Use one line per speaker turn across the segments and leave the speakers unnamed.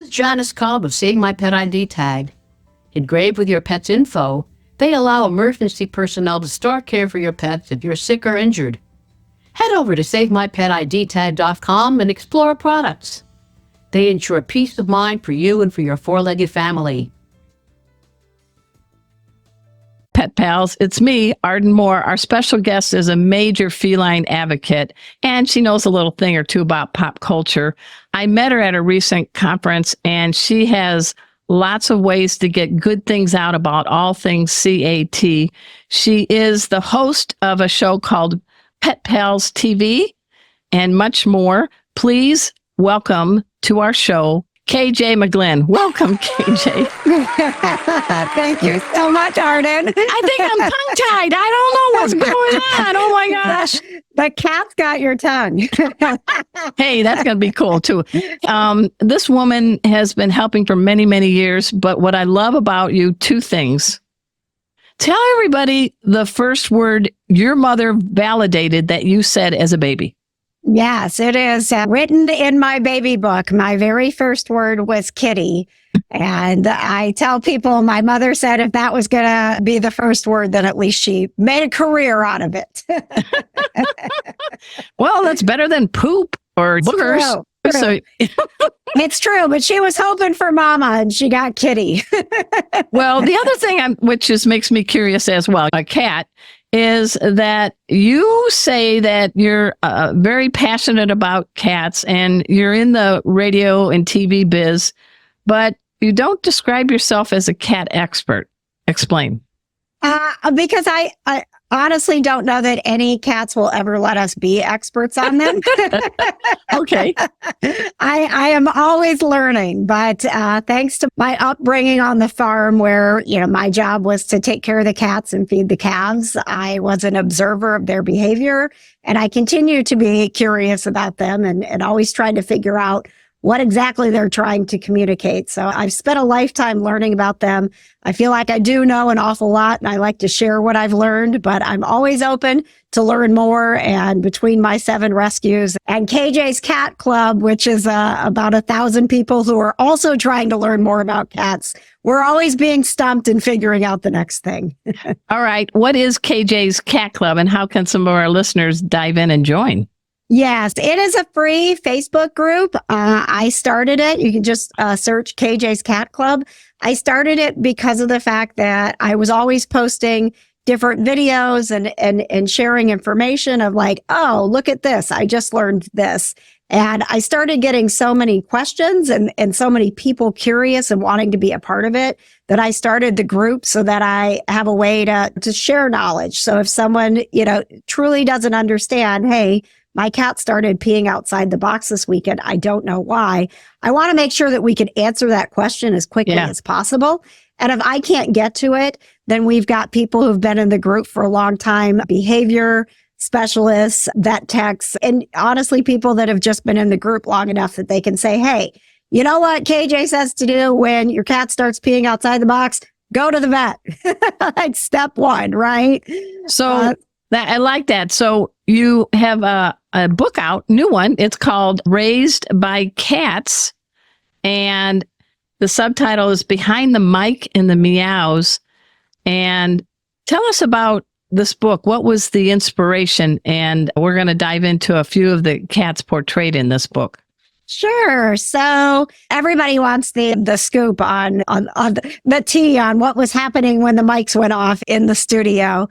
with Janice Cobb of Save My Pet ID Tag. Engraved with your pet's info, they allow emergency personnel to start care for your pets if you're sick or injured. Head over to SaveMyPetIDTag.com and explore products. They ensure peace of mind for you and for your four-legged family.
Pet Pals, it's me, Arden Moore. Our special guest is a major feline advocate, and she knows a little thing or two about pop culture. I met her at a recent conference, and she has lots of ways to get good things out about all things CAT. She is the host of a show called Pet Pals TV and much more. Please welcome to our show, KJ McGlinn. Welcome, KJ.
Thank you so much, Arden.
I think I'm tongue-tied. I don't know what's going on. Oh, my gosh.
The cat's got your tongue.
Hey, that's going to be cool, too. This woman has been helping for many, many years. But what I love about you, two things. Tell everybody the first word your mother validated that you said as a baby.
Yes, it is written in my baby book. My very first word was kitty. And I tell people my mother said if that was going to be the first word, then at least she made a career out of it.
Well, that's better than poop or boogers.
True.
So,
it's true, but she was hoping for mama and she got kitty.
well, the other thing which makes me curious as well, a cat, is that you say that you're very passionate about cats and you're in the radio and TV biz, but you don't describe yourself as a cat expert. Explain.
Because I honestly don't know that any cats will ever let us be experts on them.
Okay.
I am always learning, but thanks to my upbringing on the farm where, my job was to take care of the cats and feed the calves, I was an observer of their behavior, and I continue to be curious about them and always trying to figure out what exactly they're trying to communicate. So I've spent a lifetime learning about them. I feel like I do know an awful lot and I like to share what I've learned, but I'm always open to learn more. And between my 7 rescues and KJ's Cat Club, which is about 1,000 people who are also trying to learn more about cats, we're always being stumped and figuring out the next thing.
All right. What is KJ's Cat Club and how can some of our listeners dive in and join?
Yes, it is a free Facebook group. I started it. You can just search KJ's Cat Club. I started it because of the fact that I was always posting different videos and sharing information of like, oh, look at this. I just learned this. And I started getting so many questions and so many people curious and wanting to be a part of it that I started the group so that I have a way to share knowledge. So if someone, truly doesn't understand, hey, my cat started peeing outside the box this weekend. I don't know why. I want to make sure that we can answer that question as quickly as possible. And if I can't get to it, then we've got people who've been in the group for a long time, behavior specialists, vet techs, and honestly, people that have just been in the group long enough that they can say, hey, you know what KJ says to do when your cat starts peeing outside the box? Go to the vet. Like step 1, right?
So I like that. So you have a book out, new one. It's called Raised by Cats. And the subtitle is Behind the Mic and the Meows. And tell us about this book. What was the inspiration? And we're going to dive into a few of the cats portrayed in this book.
Sure. So everybody wants the scoop on the tea on what was happening when the mics went off in the studio.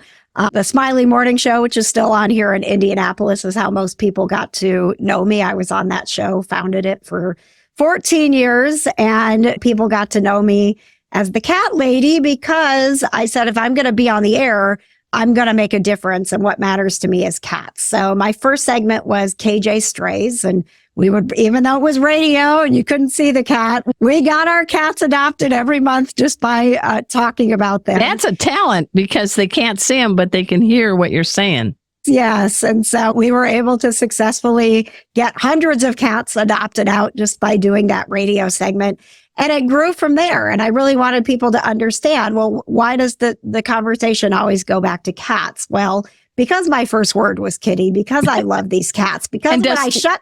The Smiley Morning Show, which is still on here in Indianapolis, is how most people got to know me. I was on that show, founded it for 14 years, and people got to know me as the cat lady because I said, if I'm going to be on the air, I'm going to make a difference, and what matters to me is cats. So my first segment was KJ Strays, and we would, even though it was radio and you couldn't see the cat, we got our cats adopted every month just by talking about them.
That's a talent because they can't see them, but they can hear what you're saying.
Yes. And so we were able to successfully get hundreds of cats adopted out just by doing that radio segment. And it grew from there. And I really wanted people to understand, well, why does the conversation always go back to cats? Well, because my first word was kitty, because I love these cats, because when I shut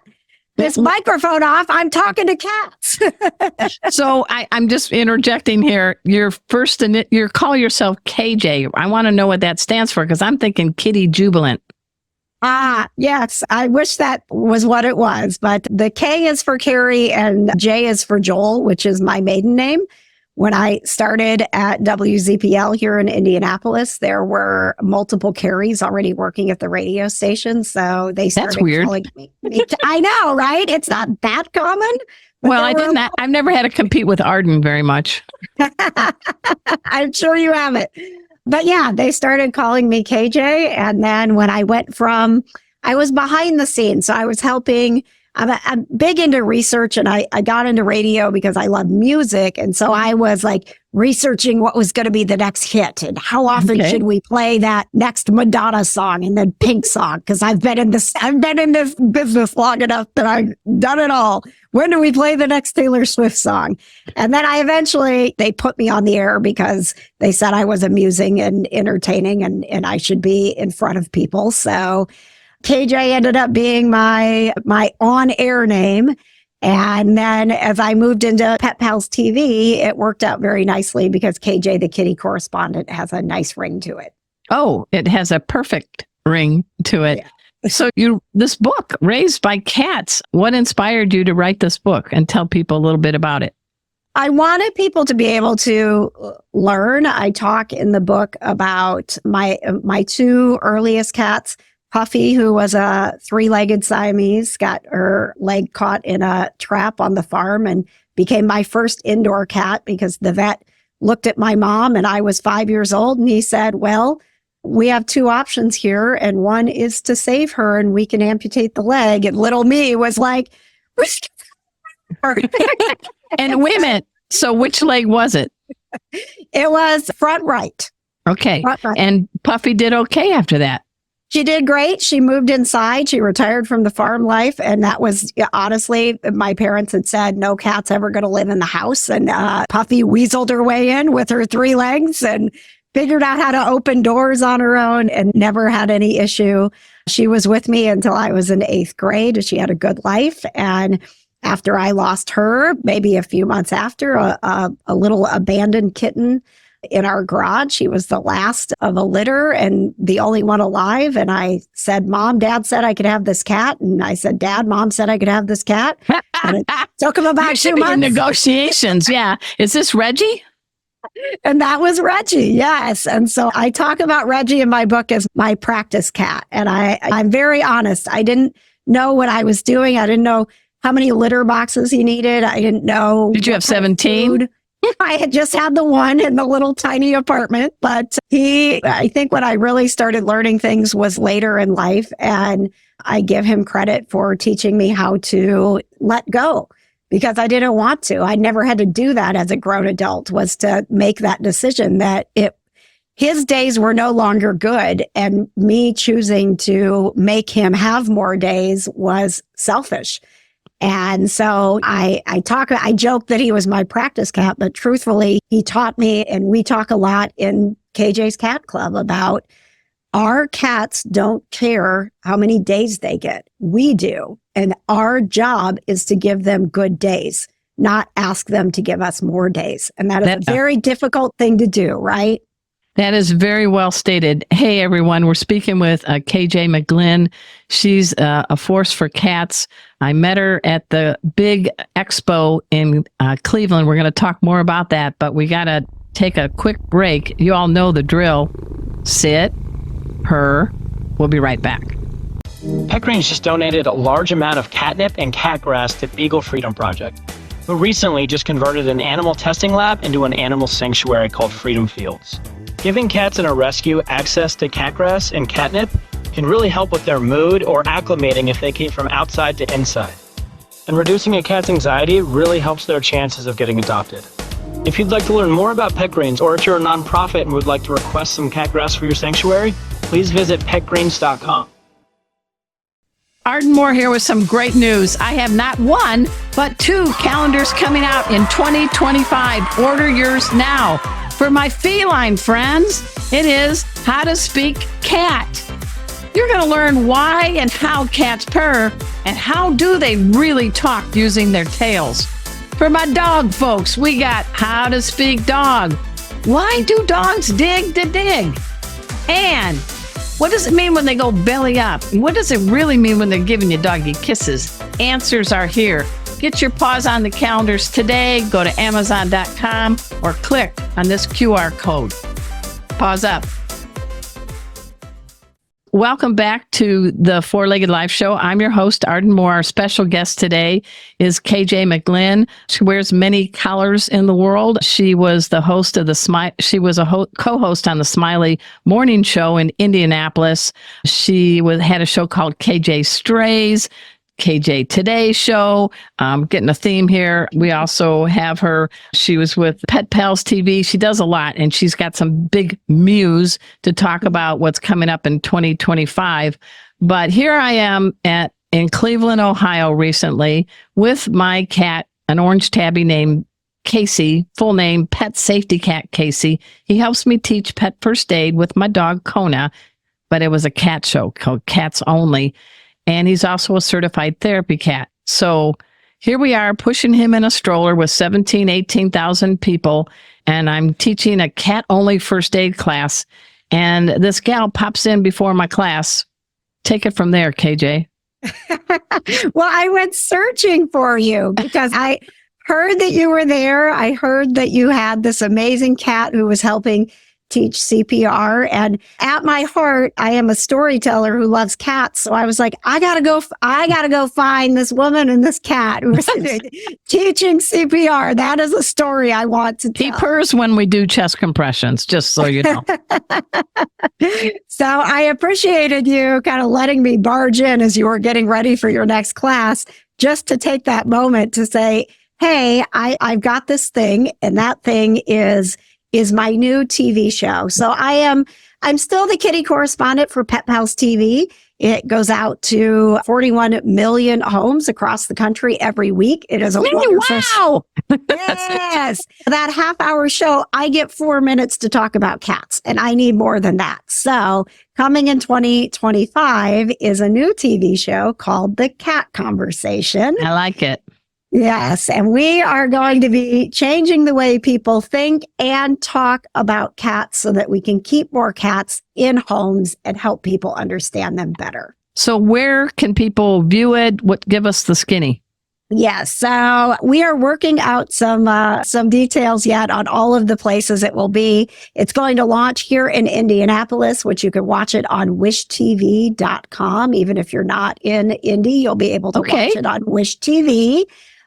this microphone off. I'm talking to cats.
So I'm just interjecting here. You call yourself KJ. I want to know what that stands for because I'm thinking Kitty Jubilant.
Yes. I wish that was what it was. But the K is for Carrie and J is for Joel, which is my maiden name. When I started at WZPL here in Indianapolis, there were multiple Carries already working at the radio station. So they started
That's weird.
calling me. I know, right? It's not that common.
Well, I've never had to compete with Arden very much.
I'm sure you haven't. But yeah, they started calling me KJ. And then when I was behind the scenes. So I was helping. I'm big into research, and I got into radio because I love music. And so I was like researching what was going to be the next hit and how often should we play that next Madonna song and then Pink song. Cause I've been in this business long enough that I've done it all. When do we play the next Taylor Swift song? And then they put me on the air because they said I was amusing and entertaining and I should be in front of people. So KJ ended up being my on-air name. And then as I moved into Pet Pals TV, it worked out very nicely because KJ, the kitty correspondent, has a nice ring to it.
Oh, it has a perfect ring to it. Yeah. So this book, Raised by Cats, what inspired you to write this book and tell people a little bit about it?
I wanted people to be able to learn. I talk in the book about my two earliest cats. Puffy, who was a 3-legged Siamese, got her leg caught in a trap on the farm and became my first indoor cat because the vet looked at my mom and I was 5 years old and he said, well, we have two options here and one is to save her and we can amputate the leg. And little me was like,
and wait a minute. So which leg was it?
It was front right.
Okay.
Front right.
And Puffy did okay after that.
She did great. She moved inside. She retired from the farm life. And that was, honestly, my parents had said, no cat's ever going to live in the house. And Puffy weaseled her way in with her 3 legs and figured out how to open doors on her own and never had any issue. She was with me until I was in 8th grade. She had a good life. And after I lost her, maybe a few months after, a little abandoned kitten in our garage. She was the last of a litter and the only one alive. And I said, Mom, Dad said I could have this cat. And I said, Dad, Mom said I could have this cat. And it took him about 2 months.
Negotiations. Yeah. Is this Reggie?
And that was Reggie. Yes. And so I talk about Reggie in my book as my practice cat. And I'm very honest. I didn't know what I was doing. I didn't know how many litter boxes he needed. I didn't know.
Did you have 17?
I had just had the one in the little tiny apartment, but I think when I really started learning things was later in life. And I give him credit for teaching me how to let go because I didn't want to. I never had to do that as a grown adult, was to make that decision that his days were no longer good. And me choosing to make him have more days was selfish. And so I joke that he was my practice cat, but truthfully, he taught me, and we talk a lot in KJ's Cat Club about our cats don't care how many days they get. We do. And our job is to give them good days, not ask them to give us more days. And that is a very difficult thing to do, right?
That is very well stated. Hey, everyone, we're speaking with KJ McGlinn. She's a force for cats. I met her at the big expo in Cleveland. We're going to talk more about that, but we got to take a quick break. You all know the drill. Sit, purr. We'll be right back.
Pet Greens just donated a large amount of catnip and cat grass to Beagle Freedom Project, who recently just converted an animal testing lab into an animal sanctuary called Freedom Fields. Giving cats in a rescue access to cat grass and catnip can really help with their mood or acclimating if they came from outside to inside. And reducing a cat's anxiety really helps their chances of getting adopted. If you'd like to learn more about Pet Greens, or if you're a nonprofit and would like to request some cat grass for your sanctuary, please visit petgreens.com.
Arden Moore here with some great news. I have not one, but 2 calendars coming out in 2025. Order yours now. For my feline friends, it is How to Speak Cat. You're going to learn why and how cats purr and how do they really talk using their tails. For my dog folks, we got how to speak dog. Why do dogs dig to dig? And what does it mean when they go belly up? And what does it really mean when they're giving you doggy kisses? Answers are here. Get your paws on the calendars today. Go to Amazon.com or click on this QR code. Paws up. Welcome back to the Four-Legged Life Show. I'm your host, Arden Moore. Our special guest today is KJ McGlinn. She wears many collars in the world. She was the host of co-host on the Smiley Morning Show in Indianapolis. She had a show called KJ Strays, KJ Today Show. Getting a theme here. We also have her. She was with Pet Pals TV. She does a lot, and she's got some big news to talk about what's coming up in 2025. But here I am in Cleveland, Ohio recently with my cat, an orange tabby named Casey, full name, Pet Safety Cat Casey. He helps me teach pet first aid with my dog Kona, but it was a cat show called Cats Only. And he's also a certified therapy cat. So here we are pushing him in a stroller with 18,000 people. And I'm teaching a cat-only first aid class. And this gal pops in before my class. Take it from there, KJ.
Well, I went searching for you because I heard that you were there. I heard that you had this amazing cat who was helping teach CPR. And at my heart, I am a storyteller who loves cats. So I was like, I gotta go find this woman and this cat who is teaching CPR. That is a story I want to tell.
He purrs when we do chest compressions, just so you know.
So I appreciated you kind of letting me barge in as you were getting ready for your next class, just to take that moment to say, hey, I've got this thing, and that thing is my new TV show. So I'm still the kitty correspondent for Pet Pals TV. It goes out to 41 million homes across the country every week. It is a wonderful
wow.
Yes. That half-hour show, I get 4 minutes to talk about cats, and I need more than that. So coming in 2025 is a new TV show called The Cat Conversation.
I like it.
Yes, and we are going to be changing the way people think and talk about cats so that we can keep more cats in homes and help people understand them better.
So where can people view it? Give us the skinny.
Yes, so we are working out some details yet on all of the places it will be. It's going to launch here in Indianapolis, which you can watch it on wishtv.com. Even if you're not in Indy, you'll be able to watch it on Wish TV.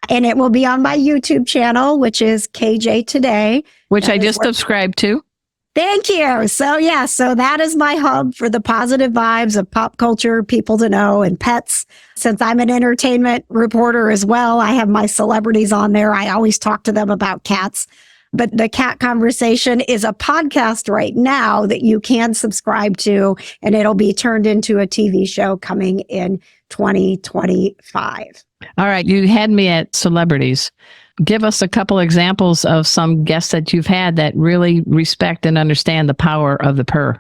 And it will be on my YouTube channel, which is KJ Today.
Which I just subscribed to.
Thank you. So that is my hub for the positive vibes of pop culture, people to know, and pets. Since I'm an entertainment reporter as well, I have my celebrities on there. I always talk to them about cats. But the Cat Conversation is a podcast right now that you can subscribe to, and it'll be turned into a TV show coming in 2025.
All right. You had me at celebrities. Give us a couple examples of some guests that you've had that really respect and understand the power of the purr.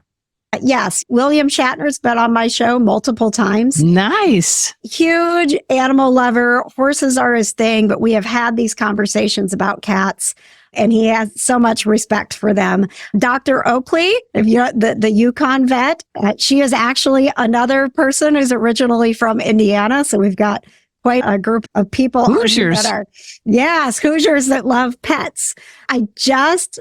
Yes. William Shatner's been on my show multiple times.
Nice.
Huge animal lover. Horses are his thing, but we have had these conversations about cats, and he has so much respect for them. Dr. Oakley, if you're the Yukon vet, she is actually another person who's originally from Indiana. So we've got quite a group of people
Hoosiers.
Hoosiers that love pets. I just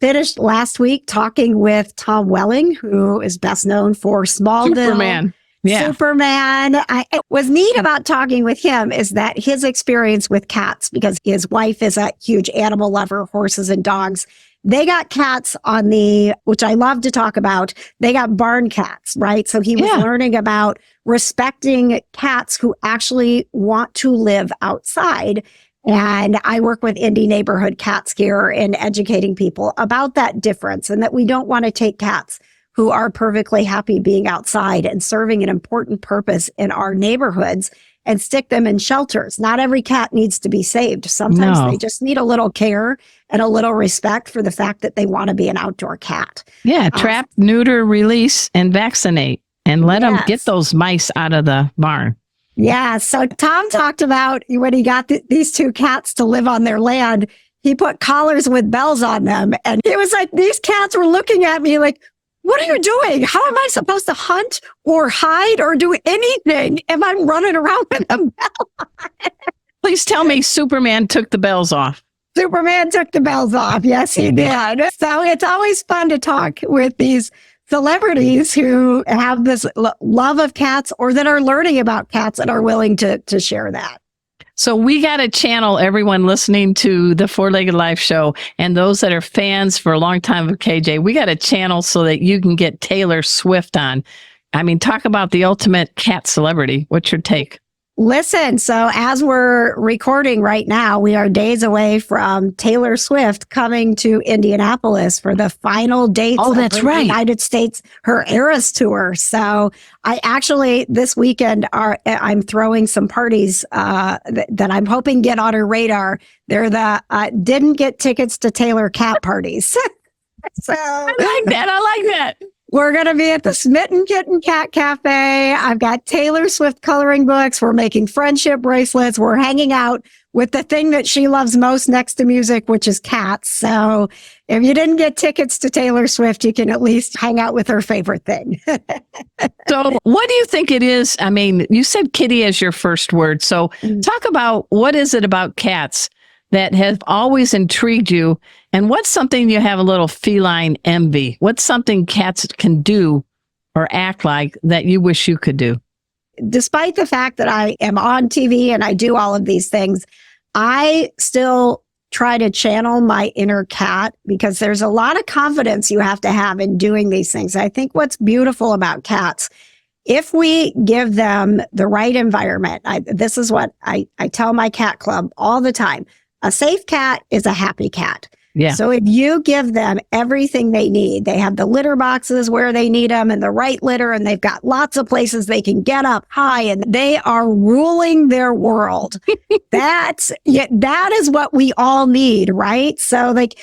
finished last week talking with Tom Welling, who is best known for Smallville.
Superman. Yeah.
Superman. What was neat about talking with him is that his experience with cats, because his wife is a huge animal lover, horses and dogs. They got cats on which I love to talk about, they got barn cats, right? So he was learning about respecting cats who actually want to live outside. And I work with Indie Neighborhood Cats here in educating people about that difference, and that we don't want to take cats who are perfectly happy being outside and serving an important purpose in our neighborhoods and stick them in shelters. Not every cat needs to be saved. Sometimes they just need a little care and a little respect for the fact that they want to be an outdoor cat.
Yeah, trap, neuter, release, and vaccinate. and let them get
Yes.
those mice out of the barn.
Yeah. So Tom talked about when he got these two cats to live on their land, he put collars with bells on them. And it was like, these cats were looking at me like, what are you doing? How am I supposed to hunt or hide or do anything if I'm running around with a bell?
Please tell me Superman took the bells off.
Superman took the bells off. Yes, he did. So it's always fun to talk with these celebrities who have this love of cats or that are learning about cats and are willing to share that.
So we got to channel everyone listening to the Four-Legged Life show and those that are fans for a long time of KJ. We got to channel so that you can get Taylor Swift on. I mean, talk about the ultimate cat celebrity. What's your take?
Listen, so as we're recording right now, we are days away from Taylor Swift coming to Indianapolis for the final dates
Oh, that's
of her
right.
United States, her Eras Tour. So I actually, this weekend, I'm throwing some parties that I'm hoping get on her radar. They're the didn't get tickets to Taylor cat parties. So
I like that.
we're going to be at the Smitten Kitten Cat Cafe. I've got Taylor Swift coloring books. We're making friendship bracelets. We're hanging out with the thing that she loves most next to music, which is cats. So if you didn't get tickets to Taylor Swift, you can at least hang out with her favorite thing.
So what do you think it is? I mean, you said kitty as your first word. So talk about what is it about cats that have always intrigued you? And what's something you have a little feline envy? What's something cats can do or act like that you wish you could do?
Despite the fact that I am on TV and I do all of these things, I still try to channel my inner cat because there's a lot of confidence you have to have in doing these things. I think what's beautiful about cats, if we give them the right environment, this is what I tell my cat club all the time. A safe cat is a happy cat.
Yeah.
So if you give them everything they need, they have the litter boxes where they need them and the right litter, and they've got lots of places they can get up high and they are ruling their world. That is what we all need, right? So like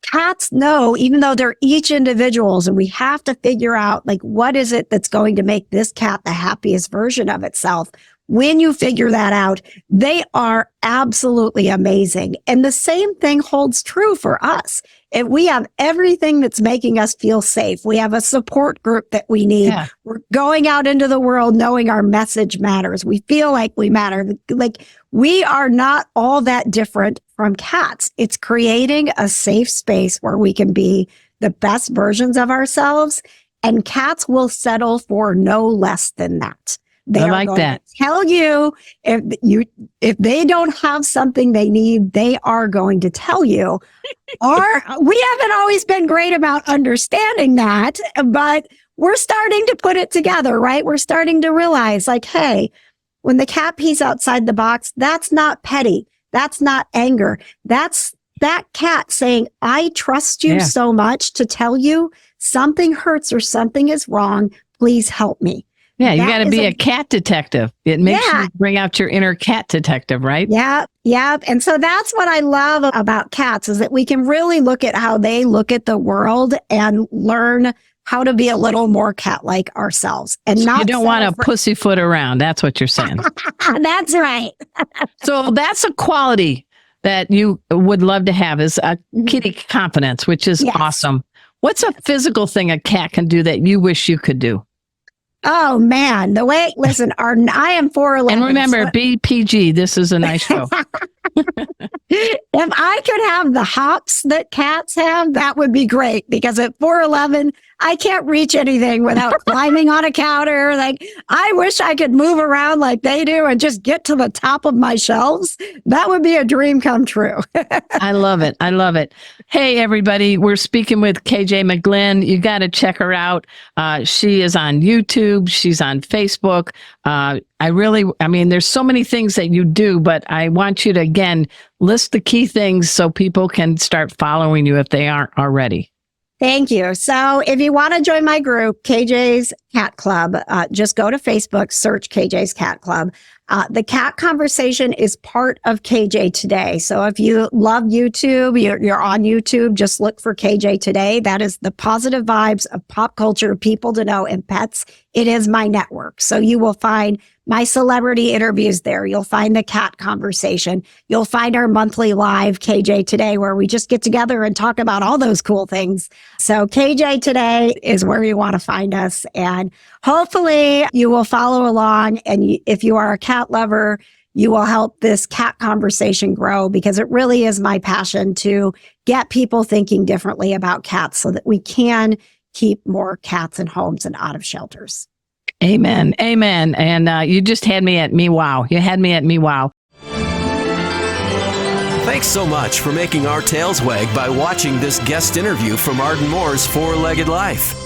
cats know, even though they're each individuals and we have to figure out like, what is it that's going to make this cat the happiest version of itself? When you figure that out, they are absolutely amazing. And the same thing holds true for us. If we have everything that's making us feel safe, we have a support group that we need.
Yeah.
We're going out into the world knowing our message matters. We feel like we matter. Like we are not all that different from cats. It's creating a safe space where we can be the best versions of ourselves. And cats will settle for no less than that. They
I
are
like
going
that.
to tell you if they don't have something they need, they are going to tell you. Or we haven't always been great about understanding that, but we're starting to put it together, right? We're starting to realize like, hey, when the cat pees outside the box, that's not petty. That's not anger. That's that cat saying, I trust you so much to tell you something hurts or something is wrong. Please help me.
Yeah, you
That
got to
is
be a cat detective. It makes
Yeah.
you bring out your inner cat detective, right?
Yeah. And so that's what I love about cats is that we can really look at how they look at the world and learn how to be a little more cat-like ourselves. And not
You don't want to pussyfoot around. That's what you're saying.
That's right.
So that's a quality that you would love to have is a kitty confidence, which is
Yes.
awesome. What's a physical thing a cat can do that you wish you could do?
Oh man, listen, I am 4'11".
And remember,
so
be PG. This is a nice show.
if I could have the hops that cats have, that would be great because at 4'11", I can't reach anything without climbing on a counter. Like I wish I could move around like they do and just get to the top of my shelves. That would be a dream come true.
I love it. I love it. Hey, everybody. We're speaking with KJ McGlinn. You got to check her out. She is on YouTube. She's on Facebook. I mean, there's so many things that you do, but I want you to, again, list the key things so people can start following you if they aren't already.
Thank you. So if you want to join my group, KJ's Cat Club, just go to Facebook, search KJ's Cat Club. The cat conversation is part of KJ Today. So if you love YouTube, you're on YouTube, just look for KJ Today. That is the positive vibes of pop culture, people to know, and pets. It is my network. So you will find my celebrity interviews there. You'll find the cat conversation. You'll find our monthly live KJ Today, where we just get together and talk about all those cool things. So KJ Today is where you want to find us. And hopefully you will follow along. And if you are a cat lover, you will help this cat conversation grow, because it really is my passion to get people thinking differently about cats so that we can keep more cats in homes and out of shelters.
Amen. Amen. And you just had me at me wow. You had me at me wow.
Thanks so much for making our tails wag by watching this guest interview from Arden Moore's Four-Legged Life.